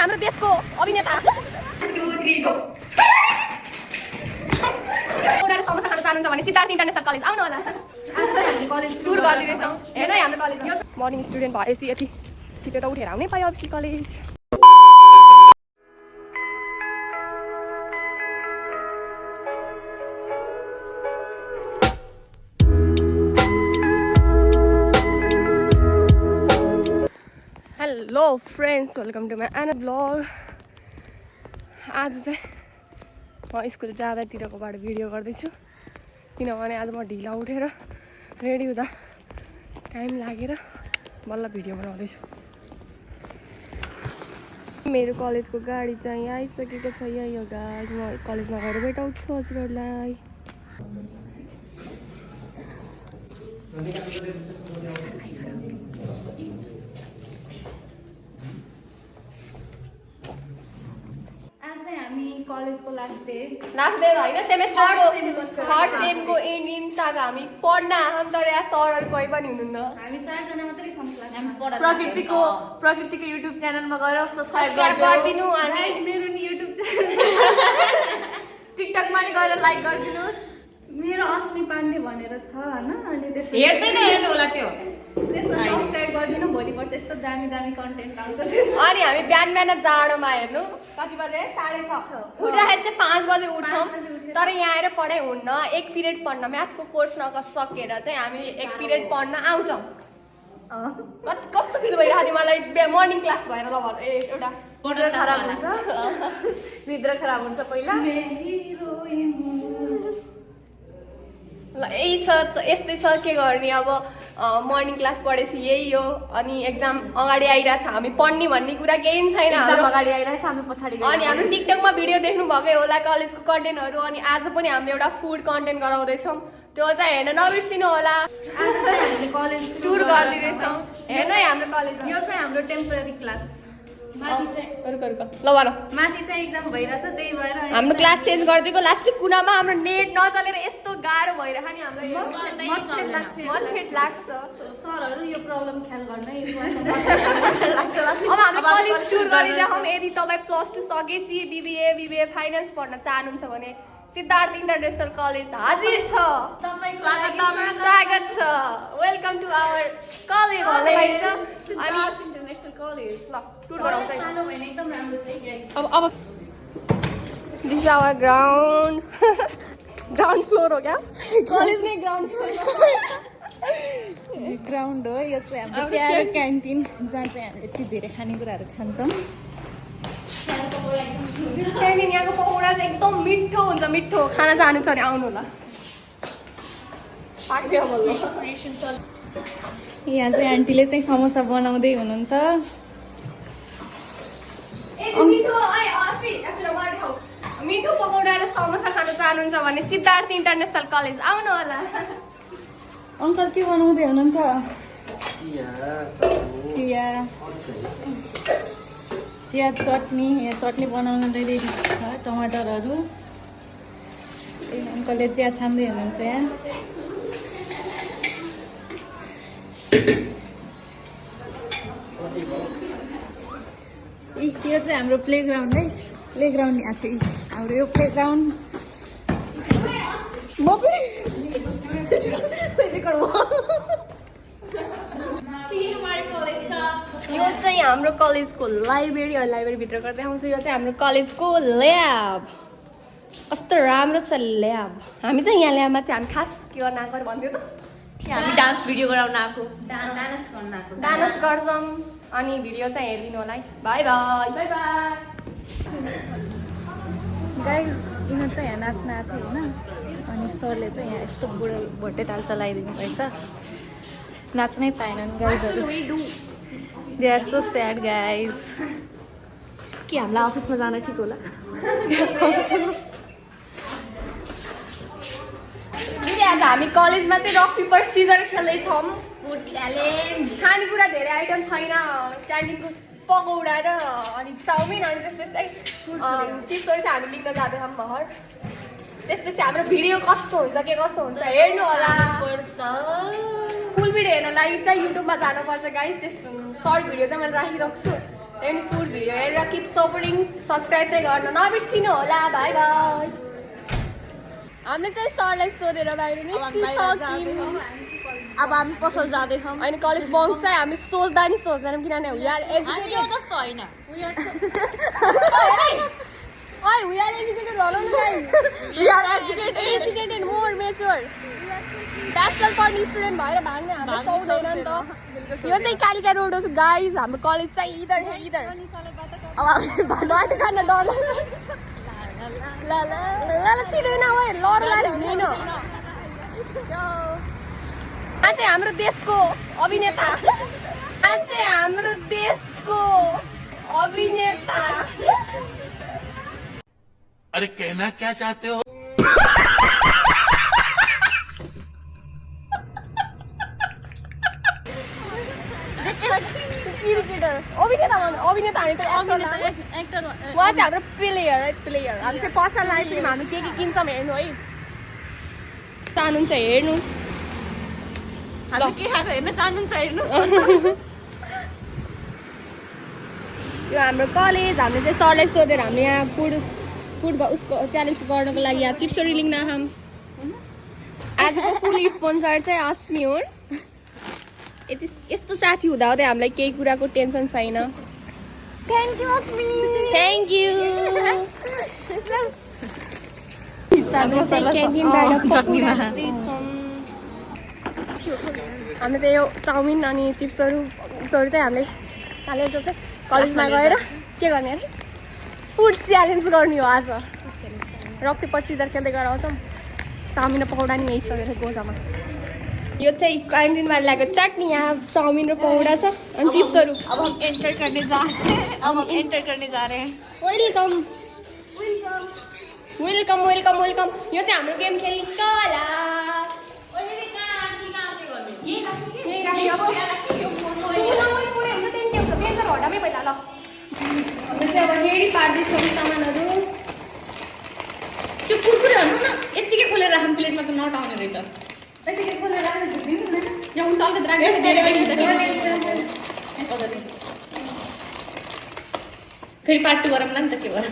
हाम्रो देशको अभिनेता समोसा खान चाहनुहुन्छ भने सिद्धार्थ इन्टरनेसनल कलेज आउनु होला। टुर गरिदिँदैछौँ हेर हाम्रो कलेज मर्निङ स्टुडेन्ट भएपछि यति छिटो त उठेर आउनै पायो office college. Hello friends, welcome to my another blog. आज चाहिँ म स्कुल जाँदातिरकोबाट भिडियो गर्दैछु किनभने आज म ढिला उठेर रेडी हुँदा टाइम लागेर बल्ल भिडियो बनाउँदैछु। मेरो कलेजको गाडी चाहिँ आइसकेको छ। यही हो गाइज, म कलेजमा गएर भेटाउँछु हजुरहरूलाई। कलेजको लास्ट डे होइन, सेमेस्टरको थर्ड सेमको एन्डिङ तक हामी पढ्न आँखौँ तर यहाँ सरहरू कोही पनि हुनुहुन्न। हामी 4 जना मात्रै छौँ क्लासमा। प्रकृतिको युट्युब च्यानलमा गएर सब्स्क्राइब गरिदिनु अनि मेरो नि युट्युब च्यानल टिकटकमा नि गएर लाइक गरिदिनुहोस्। मेरो अस्मी पाण्डे भनेर छ हैन, अनि त्यसमा हेर्दैन हेर्नु होला त्यो, त्यसमा सब्स्क्राइब गरिदिनु। भोलि पर्छ यस्तो दामी दामी कन्टेन्ट आउँछ त्यसमा। अनि हामी बिहान जाडोमा हेर्नु कति बजे 6:30 उठ्दाखेरि चाहिँ 5 बजे उठ्छौँ तर यहाँ आएर पढाइ हुन्न। एक पिरियड पढ्न म्याथको कोर्स नसकेर चाहिँ हामी एक पिरियड पढ्न आउँछौँ। कस्तो फिल भइरहेको थियो मलाई मर्निङ क्लास भएर। ल एउटा निद्रा खराब हुन्छ, निद्रा खराब हुन्छ पहिला। ल यही छ, यस्तै छ, के गर्ने अब। मर्निङ क्लास पढेपछि यही हो। अनि एक्जाम अगाडि आइरहेछ, हामी पढ्ने भन्ने कुरा केही छैन। अगाडि आइरहेछ, हामी पछाडि। अनि हाम्रो टिकटकमा भिडियो देख्नु भएकै होला कलेजको कन्टेन्टहरू। अनि आज पनि हामीले एउटा फुड कन्टेन्ट गराउँदैछौँ, त्यो चाहिँ हेर्न नबिर्सिनु होला। आज चाहिँ हामीले कलेज टुर गरिदिँदैछौँ, हेर्न है हाम्रो कलेज। यो चाहिँ हाम्रो टेम्पोररी क्लास। माथि चाहिँ ल भन, माथि चाहिँ एक्जाम भइरहेछ, त्यही भएर हाम्रो क्लास चेन्ज गरिदिएको। लास्ट कुनामा हाम्रो नेट नचलेर यस्तो गाह्रो भइरहेको नि हामीलाई, मच्छर लाग्छ। सरहरू यो प्रब्लम ख्याल गर्दै अब हामी कलेज टुर गरिरहेछौँ। यदि तपाईँ +2 सकेपछि बिबिए फाइनेन्स पढ्न चाहनुहुन्छ भने सिद्धार्थ इन्टरनेसनल कलेज हाजिर छ। स्वागत छ, वेलकम टु आवर कलेज भन्न पाइन्छ। अनि इन्टरनेसनल कलेज ल टुर गराउँछ सानो भने एकदम राम्रो छ। अब this is our ground floor हो क्या, कलेज नै ग्राउन्ड फ्लोर ग्राउन्ड हो। यो चाहिँ हाम्रो प्यारो क्यान्टिन, जहाँ चाहिँ हामीले यति धेरै खानेकुराहरू खान्छौँ। क्यान्टिन यहाँको पकौडा चाहिँ एकदम मिठो हुन्छ। मिठो खाना चाहनु छ भने आउनु होला। यहाँ चाहिँ आन्टीले चाहिँ समोसा बनाउँदै हुनुहुन्छ। मिठो पकौडा र समोसा खान चाहनुहुन्छ भने सिद्धार्थ इन्टरनेसनल कलेज आउनु होला। अङ्कल के बनाउँदै हुनुहुन्छ? चिया चटनी। यहाँ चटनी बनाउन रेडी छ, टमाटरहरू। अङ्कलले चिया छान्दै हुनुहुन्छ। यहाँ यो चाहिँ हाम्रो प्लेग्राउन्ड है। प्लेग्राउन्ड यहाँ चाहिँ हाम्रो यो प्लेग्राउन्ड। यो चाहिँ हाम्रो कलेजको लाइब्रेरी हो। लाइब्रेरीभित्र गर्दै आउँछु। यो चाहिँ हाम्रो कलेजको ल्याब। कस्तो राम्रो छ ल्याब। हामी चाहिँ यहाँ ल्याबमा चाहिँ हामी खास के गर्न आएको भन्थ्यो त, हामी डान्स भिडियो गराउन आएको, डान्स गर्छौँ। अनि भिडियो चाहिँ हेरिदिनु होला है। By by by by. Guys यिनीहरू चाहिँ यहाँ नाच्न आएको थियो होइन, अनि सरले चाहिँ यहाँ यस्तो बुढो भोटे ताल चलाइदिनु भएछ। नाच्नै पाएनन् गाइजहरू। They are so sad guys. के हामीलाई अफिसमा जान ठिक होला? आज हामी कलेजमा चाहिँ रक पेपर सिजर खेल्दैछौँ। खानेकुरा धेरै आइटम छैन। क्यान्टिनको पकौडा र अनि चाउमिन, अनि त्यसपछि चाहिँ चिप्सहरू चाहिँ हामी लिन जाँदैछौँ भर। त्यसपछि हाम्रो भिडियो कस्तो हुन्छ के कस्तो हुन्छ हेर्नु होला। फुल भिडियो हेर्नलाई चाहिँ युट्युबमा जानुपर्छ गाइस। त्यस सर्ट भिडियो चाहिँ मैले राखिराख्छु, अनि फुल भिडियो हेरेर किप सपोर्टिङ सब्सक्राइब चाहिँ गर्न नबिर्सिनु होला बाई बाई हामीले चाहिँ सरलाई सोधेर बाहिर निस्किसक्यौँ अब हामी पसल जाँदैछौँ अनि कलेज बङ्क चाहिँ हामी सोच्दा नि सोच्दैनौँ किनभने यार एजुकेटेड जस्तो होइन ओइ वी आर एजुकेटेड होला न guys educated more mature bachelor पढ्ने स्टुडेन्ट भएर भाग्ने हाम्रो पाउँदैन नि त यो चाहिँ कालिका रोड हो गाइस हाम्रो कलेज चाहिँ इधर अब हामी बाटो खान डर लाग्छ ल छिटो न ओइ लर लाएर हुँदैन आज चाहिँ हाम्रो देशको अभिनेता आज चाहिँ हाम्रो देशको अभिनेता अरे कहना क्या चाहते हो क्रिकेटर अभिनेता अभिनेता हामी त एक्टर उहाँ चाहिँ हाम्रो प्लेयर है प्लेयर हामी चाहिँ पर्सनल लाइफमा हामी के किन्छौँ हेर्नु है चाहनुहुन्छ हेर्नुहोस् हामी के खाएको हेर्न चाहनुहुन्छ हेर्नु यो हाम्रो कलेज हामीले चाहिँ सरलाई सोधेर हामीले यहाँ फुड उसको च्यालेन्जको गर्नको लागि यहाँ चिप्सहरू लिन आयौँ आजको फुल स्पोन्सर चाहिँ अस्मी हो यस्तो साथी हुँदाहुँदै हामीलाई केही कुराको टेन्सन छैन thank you Asmi thank you हामीले चाहिँ यो चाउमिन अनि चिप्सहरू उसहरू चाहिँ हामीले हालेर चाहिँ कलेजमा गएर के गर्ने अरे फुड च्यालेन्ज गर्ने हो आज रक पेपर सिजर खेल्दै गराउँछौँ चाउमिन र पकौडा नि यही छ मेरो गोजामा यो चाहिँ क्यान्टिनमा ल्याएको चटनी यहाँ चाउमिन र पकौडा छ अनि चिप्सहरू अब हम एंटर करने जा रहे हैं वेलकम वेलकम वेलकम वेलकम यो चाहिँ हाम्रो गेम खेल्ने कला हटामै पहिला ल हामी चाहिँ अब रेडी पार्दैछौँ सामानहरू त्यो कुरकुरेहरू न यत्तिकै खोलेर राख्नु प्लेटमा त नटाउने रहेछ यतिकै खोलेर राख्नु झुक्दिनु यहाँ हुन्छ अलिकति राख्नु फेरि पार्ट 2 गरौँ न त के भएर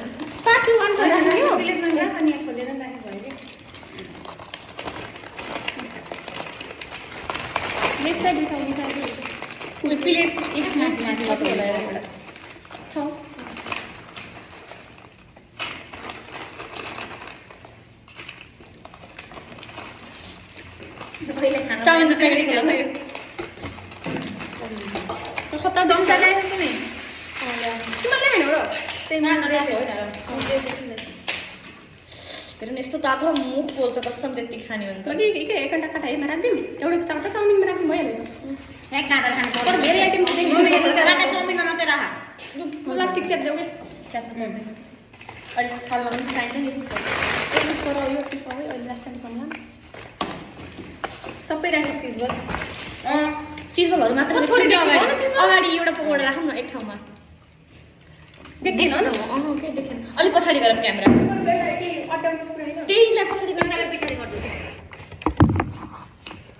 पार्ट 2 गर्नु यो प्लेटमा राख अनि यहाँ खोलेर राख्नु भयो कि लेफ्ट साइड बिठाउने चाहिँ प्लेट एक माथि माथि मात्र होला एउटा छ चाउमिन त कहिले खेल्यो खतरा चम्चा ल्याएको कि नै तिमीले हैन हो फेरि यस्तो तातो मुख पोल्छ कसम त्यति खाने भने त लगी के एक घण्टा खाइमा राख्दिम एउटा चाउटा चाउमिनमा राख्दिम भइहाल्यो एक काँडा खानु तर पर्छ धेरै आइटम काँडा चाउमिनमा मात्रै राख प्लास्टिक च्याप देऊ के च्याप्नु पर्दैन अहिले थालमा पनि चाहिन्छ नि यो सबै अहिले लास्ट पनि सबै राखेँ सिजबल चिजबलहरू मात्र अगाडि एउटा पकौडा राखौँ न एक ठाउँमा देख्दैन के देखेन अलिक पछाडि गएर क्यामेरा त्यहीलाई पछाडि गएर पछाडि गरिदिनु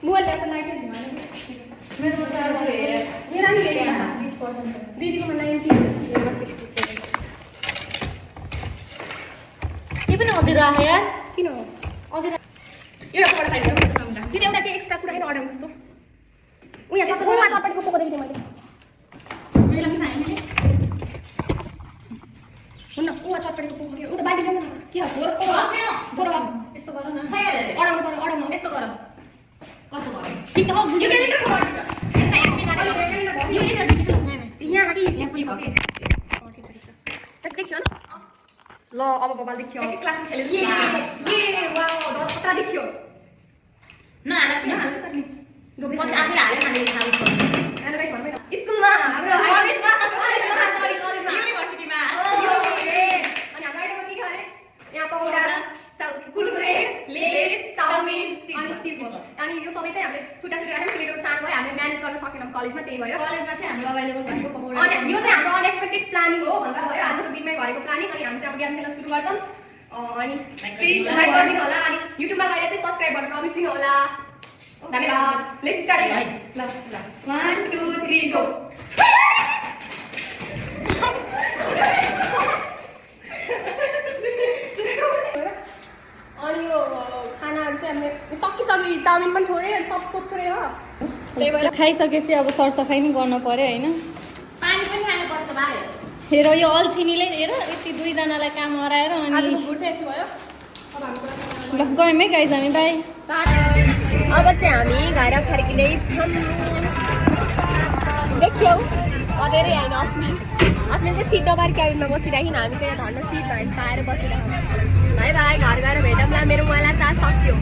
मोबाइल ल्याएको लाइट मेरो पनि दिदीकोमा 90 मेरोमा 67 यो पनि अझै राख यार किन हो अझै एउटा पकौडा साइड दिदी एउटा के एक्स्ट्रा कुरा हेर अडाउनु जस्तो उहाँ चप्पलको पोको देखिदिएँ मैले मैले पनि साइड मैले हुन्न उहाँ चप्पलको पोको थियो उ त बाटी ल्याउनु न के हो बोरो यस्तो गर न अडाउनु पर्यो अडाउनु यस्तो गर कस्तो भयो ठिक त हो यो क्यालेन्डर खबर यहाँ कि यहाँ पनि छ कि देखियो न ल अब बबाल देखियो क्लास खेल्यो ये वाओ खतरा देखियो नहाल पछि आफूले हाल्यो हामीले खानु पर्छ स्कुलमा हाम्रो कलेजमा युनिभर्सिटीमा अनि हाम्रो आइटममा के खाने यहाँ पकौडा कुरकुरे लेस चाउमिन अनि चिज अनि यो सबै चाहिँ हामीले छुट्टा छुट्टा राख्यौँ प्लेटको सानो भयो हामीले म्यानेज गर्न सकेनौँ कलेजमा त्यही भएर कलेजमा चाहिँ हाम्रो अभाइलेबल भनेको पकौडा अनि यो चाहिँ हाम्रो अनएक्सपेक्टेड प्लानिङ हो भन्दा भयो आजको दिनमै भएको प्लानिङ अनि हामी चाहिँ अब गेम खेल्न सुरु गर्छौँ अनि लाइक गरिदिनु होला अनि युट्युबमा गएर चाहिँ सब्स्क्राइब गर्न नबिर्सिनु होला धन्यवाद लेट्स स्टार्ट है ल 1 2 3 गो अनि यो खानाहरू चाहिँ हामीले सकिसक्यो चाउमिन पनि थोरै अनि सब थोरै हो त्यही भएर खाइसकेपछि अब सरसफाइ नि गर्नु पर्यो होइन हेर यो अल्छिनीले हेर यति दुईजनालाई काम हराएर अनि आजको भुट चाहिँ यति भयो अब हाम्रो ल गयौँ है गाइज हामी बाई अब चाहिँ हामी घर फर्किँदै छौँ देख्यौ अधेरै होइन अस्मी चाहिँ सिट दबाएर क्याबिनमा बसिरहेको हामी चाहिँ धन्न सिट पाएर बसिरहेको बाई बाई घर गएर भेटौँला मेरो मोबाइल चार्ज सक्यो